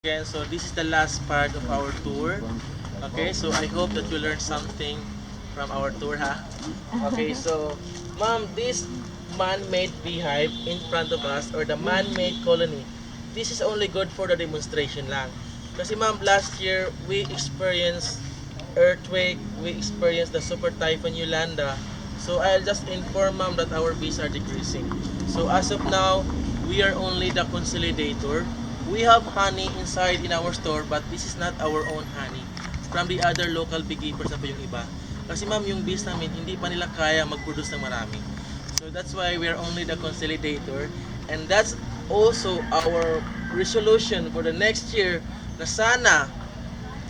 again. So this is the last part of our tour. Okay, so I hope that you learned something from our tour, ha? Okay, so ma'am, this man-made beehive in front of us or the man-made colony, this is only good for the demonstration lang. Kasi ma'am, last year we experienced earthquake, we experienced the super typhoon Yolanda. So I'll just inform ma'am that our bees are decreasing. So as of now, we are only the consolidator. We have honey inside in our store, but this is not our own honey. From the other local beekeepers na po yung iba. Kasi ma'am, yung bees namin, hindi pa nila kaya mag-produce ng marami. So that's why we are only the consolidator. And that's also our resolution for the next year na sana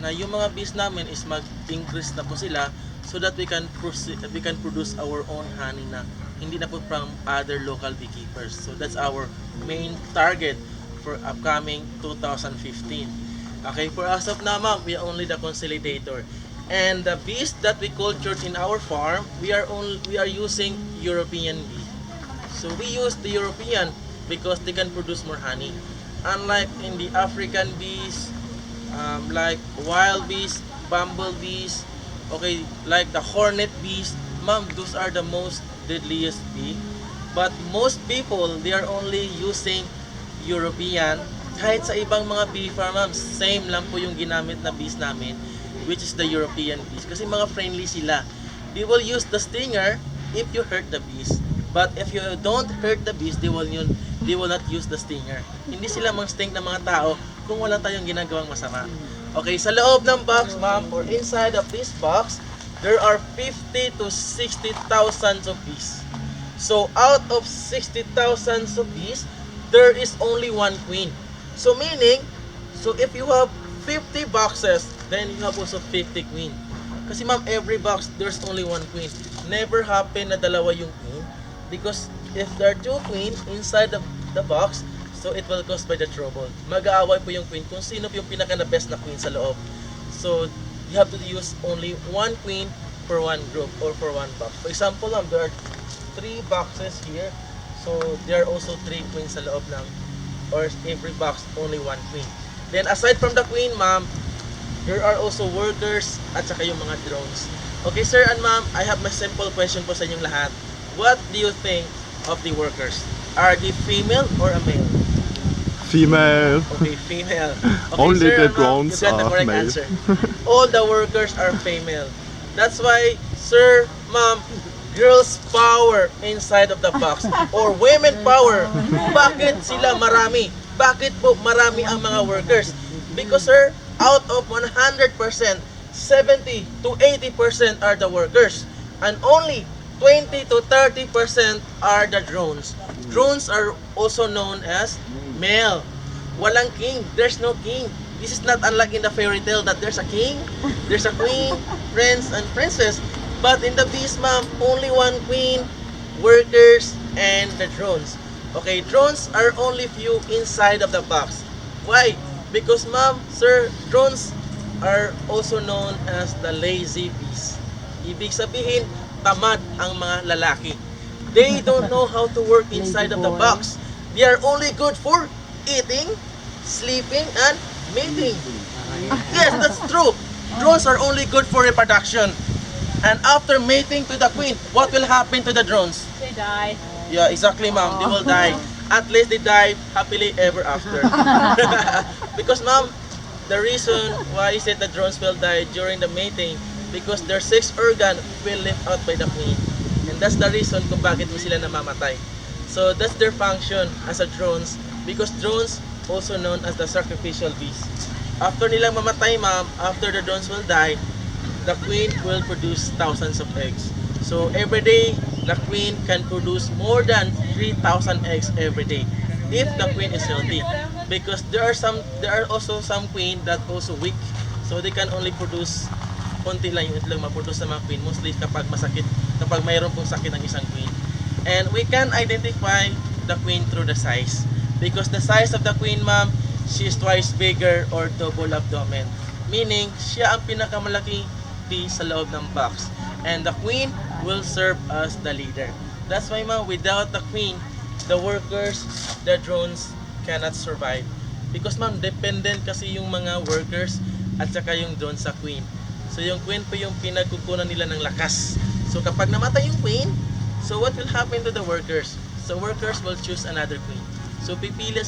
na yung mga bees namin is mag-increase na po sila so that we can produce our own honey na hindi na po from other local beekeepers. So that's our main target for upcoming 2015. Okay, for us of now, ma'am, we are only the consolidator. And the bees that we cultured in our farm, we are using European bee. So we use the European because they can produce more honey. Unlike in the African bees, like wild bees, bumblebees, okay, like the hornet bees, ma'am, those are the most deadliest bee. But most people, they are only using European. Kahit sa ibang mga bee farm, ma'am, same lang po yung ginamit na bees namin, which is the European bees. Kasi mga friendly sila. They will use the stinger if you hurt the bees. But if you don't hurt the bees, they will not use the stinger. Hindi sila mang-sting ng mga tao kung wala tayong ginagawang masama. Okay, sa loob ng box, ma'am, or inside of this box, there are 50 to 60,000 of bees. So out of 60,000 of bees, there is only one queen. So meaning, so if you have 50 boxes, then you have also 50 queen. Kasi ma'am, every box, there's only one queen. Never happen na dalawa yung queen. Because if there are two queen inside the box, so it will cause by the trouble. Mag-aaway po yung queen kung sino yung pinaka-best na queen sa loob. So, you have to use only one queen for one group or for one box. For example, there are 3 boxes here. So, there are also 3 queens sa loob ng, or every box, only one queen. Then, aside from the queen, ma'am, there are also workers at saka yung mga drones. Okay, sir and ma'am, I have my simple question po sa inyong lahat. What do you think of the workers? Are they female or a male? Female. Okay, female. Okay, Only sir, the ma'am, drones you got the are correct male. answer. All the workers are female. That's why, sir, ma'am, girls power inside of the box or women power. Bakit sila marami? Bakit po marami ang mga workers? Because, sir, out of 100%, 70 to 80% are the workers and only 20 to 30% are the drones. Drones are also known as male. Walang king. There's no king. This is not unlike in the fairy tale that there's a king, there's a queen, prince, and princess. But in the bees, ma'am, only one queen, workers, and the drones. Okay, drones are only few inside of the box. Why? Because, ma'am, sir, drones are also known as the lazy bees. Ibig sabihin, tamad ang mga lalaki. They don't know how to work inside of the box. They are only good for eating, sleeping, and mating. Yes, that's true. Drones are only good for reproduction. And after mating to the queen, what will happen to the drones? They die. Yeah, exactly, ma'am. They will die. At least they die happily ever after. Because, ma'am, the reason why is it the drones will die during the mating because their sex organ will lift out by the queen. And that's the reason kung bakit mo sila namamatay. So that's their function as a drones because drones also known as the sacrificial bees. After nilang mamatay, ma'am, after the drones will die, the queen will produce thousands of eggs. So every day, the queen can produce more than 3,000 eggs every day if the queen is healthy. Because there are also some queen that also weak. So they can only produce konti lang yung itlog maproduce ng mga queen, mostly kapag masakit, kapag mayroon pong sakit ang isang queen. And we can identify the queen through the size. Because the size of the queen, ma'am, she is twice bigger or double abdomen. Meaning, siya ang pinakamalaki bee sa loob ng box. And the queen will serve as the leader. That's why, ma'am, without the queen, the workers, the drones cannot survive. Because ma'am, dependent kasi yung mga workers at saka yung drone sa queen. So yung queen po yung pinagkukunan nila ng lakas. So kapag namatay yung queen, so what will happen to the workers? So workers will choose another queen. So pipili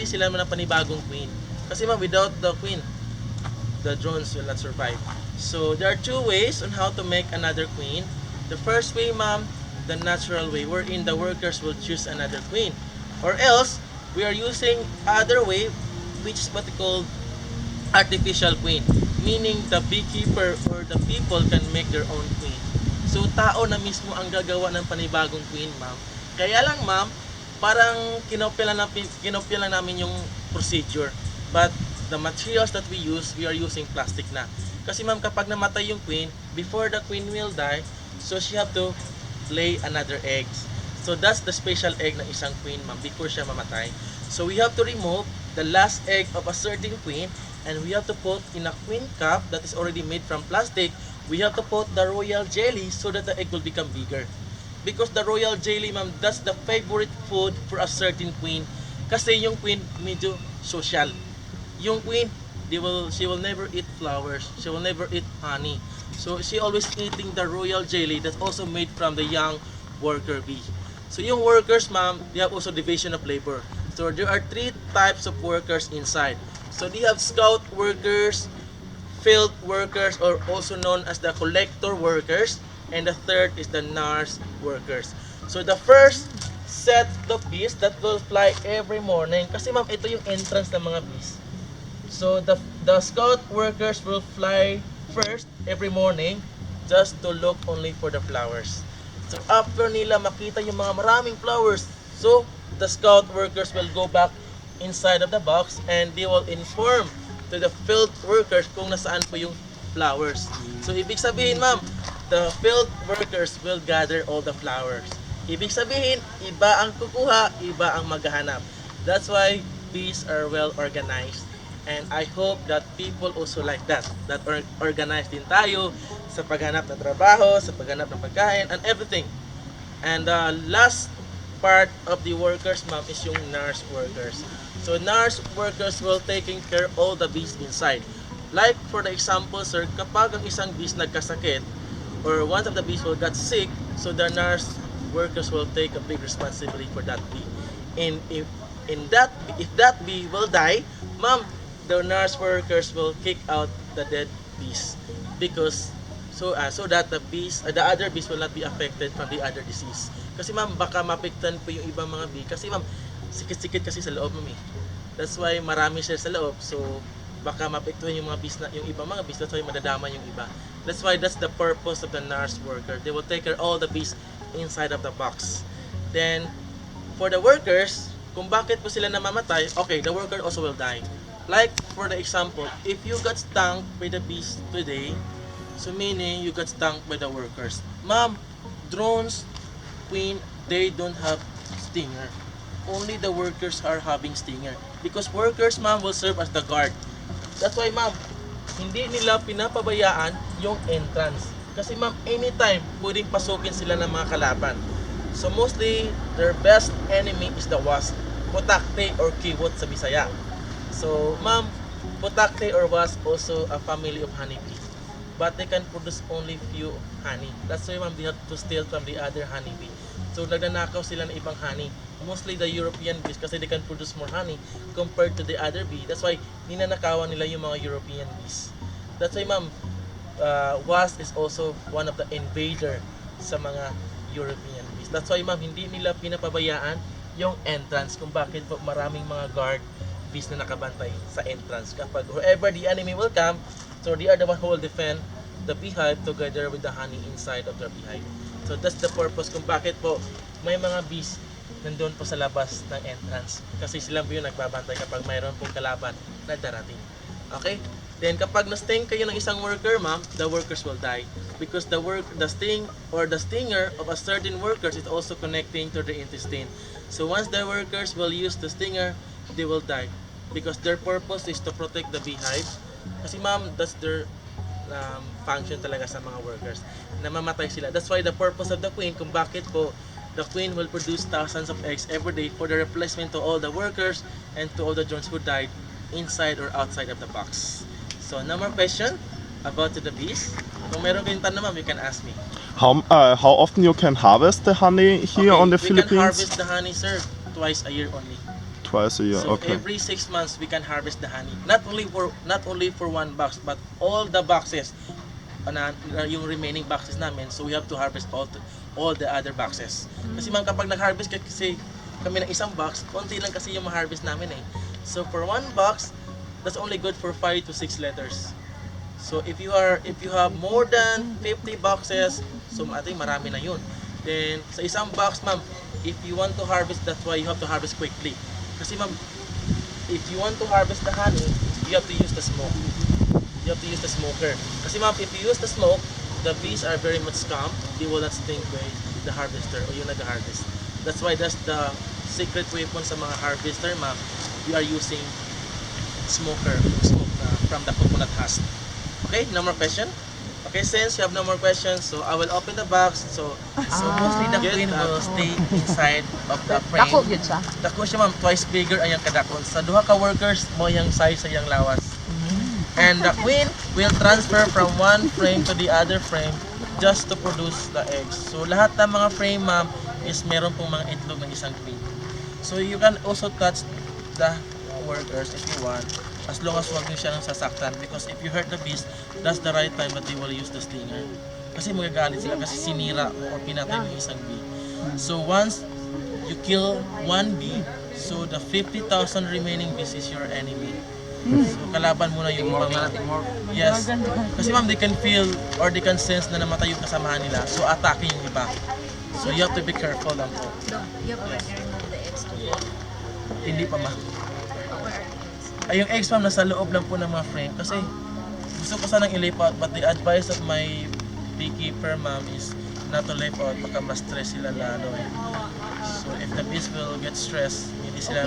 sila ng panibagong queen. Kasi ma'am, without the queen, the drones will not survive. So there are two ways on how to make another queen. The first way, ma'am, the natural way, wherein the workers will choose another queen. Or else, we are using other way, which is what we call artificial queen. Meaning the beekeeper or the people can make their own queen. So tao na mismo ang gagawa ng panibagong queen, ma'am. Kaya lang, ma'am, parang kinopya lang namin yung procedure. But the materials that we are using plastic na. Kasi ma'am, kapag namatay yung queen, before the queen will die, so she have to lay another egg. So that's the special egg ng isang queen, ma'am, before siya mamatay. So we have to remove the last egg of a certain queen, and we have to put in a queen cup that is already made from plastic. We have to put the royal jelly so that the egg will become bigger. Because the royal jelly, ma'am, that's the favorite food for a certain queen. Kasi yung queen medyo social. Yung queen, she will never eat flowers. She will never eat honey. So she always eating the royal jelly that's also made from the young worker bee. So yung workers, ma'am, they have also division of labor. So there are three types of workers inside. So they have scout workers, field workers, or also known as the collector workers, and the third is the nurse workers. So the first set of bees that will fly every morning, kasi ma'am, ito yung entrance ng mga bees. So the scout workers will fly first every morning just to look only for the flowers. So after nila makita yung mga maraming flowers, so the scout workers will go back inside of the box and they will inform to the field workers kung nasaan po yung flowers. So ibig sabihin, ma'am, the field workers will gather all the flowers. Ibig sabihin, iba ang kukuha, iba ang maghahanap. That's why bees are well organized. And I hope that people also like that organized din tayo sa paghanap ng trabaho, sa paghanap ng pagkain, and everything. And the last part of the workers, ma'am, is yung nurse workers. So nurse workers will taking care all the bees inside. Like for the example, sir, kapag ang isang bees nagkasakit or one of the bees will get sick, so the nurse workers will take a big responsibility for that bee. And if that bee will die, ma'am, the nurse workers will kick out the dead bees because so that the other bees will not be affected from the other disease. Kasi ma'am, baka mapiktan po yung ibang mga bee kasi ma'am, sikit-sikit kasi sa loob, ma'am eh. That's why marami sila sa loob. So baka mapiktuhan yung mga bees na yung ibang mga bees, that's why madadama yung iba. That's why that's the purpose of the nurse worker. They will take care of all the bees inside of the box. Then for the workers, kung bakit po sila namamatay, okay, the worker also will die. Like for the example, if you got stung by the bees today, so meaning you got stung by the workers. Ma'am, drones, queen, they don't have stinger. Only the workers are having stinger. Because workers, ma'am, will serve as the guard. That's why, ma'am, hindi nila pinapabayaan yung entrance. Kasi ma'am, anytime pwedeng pasukin sila ng mga kalaban. So mostly, their best enemy is the wasp. Putakte or kiwot sa Bisaya. So ma'am, putakte or wasp also a family of honeybee. But they can produce only few honey. That's why, ma'am, they have to steal from the other honeybee. So nagnanakaw sila ng ibang honey. Mostly the European bees kasi they can produce more honey compared to the other bee. That's why ninanakawan nila yung mga European bees. That's why, ma'am, wasp is also one of the invader sa mga European bees. That's why, ma'am, hindi nila pinapabayaan yung entrance kung bakit po maraming mga guard bees na nakabantay sa entrance. Kapag whoever the enemy will come, so they are the one who will defend the beehive together with the honey inside of their beehive. So that's the purpose kung bakit po may mga bees nandun po sa labas ng entrance. Kasi sila po yung nagbabantay kapag mayroon pong kalaban na darating. Okay? Then kapag na-sting kayo ng isang worker, ma'am, the workers will die. Because the sting or the stinger of a certain workers is also connecting to the intestine. So once the workers will use the stinger, they will die. Because their purpose is to protect the beehive. Kasi ma'am, that's their function talaga sa mga workers. Namamatay sila. That's why the purpose of the queen, kung bakit po the queen will produce thousands of eggs every day for the replacement to all the workers and to all the drones who died inside or outside of the box. So no more question about the bees. Kung meron kayong tanong ma'am, you can ask me. How often you can harvest the honey here on the we can Philippines? harvest the honey, sir, twice a year only. Twice a year. So Okay. every 6 months we can harvest the honey. Not only for one box, but all the boxes, yung remaining boxes namin. So we have to harvest all the other boxes. Kasi ma'am, kapag nag-harvest kasi kami ng isang box, konti lang kasi yung ma-harvest namin eh. So for one box, that's only good for 5 to 6 letters. So if you have more than 50 boxes, so I think marami na yun. Then sa isang box ma'am, if you want to harvest, that's why you have to harvest quickly. Kasi ma'am, if you want to harvest the honey, you have to use the smoke. You have to use the smoker. Kasi ma'am, if you use the smoke, the bees are very much calm. They will not sting by the harvester o yung nag-harvest. That's why that's the secret weapon sa mga harvester ma'am. We are using smoker, smoke from the coconut husk. Okay, no more question? Okay, since you have no more questions, so I will open the box. So mostly the queen will stay inside of the frame. Dako gyud siya. Dako siya ma'am, twice bigger ayang kadakon. Sa duha ka workers mo yang size sa yang lawas. And the queen will transfer from one frame to the other frame just to produce the eggs. So lahat ng mga frame ma'am is meron pong mga itlog ng isang queen. So you can also touch the workers if you want, as long as wag niyo siya nang sasaktan, because if you hurt the bees, that's the right time that they will use the stinger. Kasi magagalit sila kasi sinira mo or pinatay mo yung isang bee. So once you kill one bee, so the 50,000 remaining bees is your enemy. So kalaban mo na yung mga yes. Kasi ma'am, they can feel or they can sense na namatay yung kasamahan nila, so atake yung iba. So you have to be careful lang po. You have already removed the eggs to Hindi pa ma'am. where are the eggs? Ay, yung eggs ma'am nasa loob lang po ng mga frame kasi gusto ko sanang i-leap out, but the advice of my beekeeper ma'am is not to leap out, baka ma-stress sila lalo eh. So if the bees will get stressed, hindi sila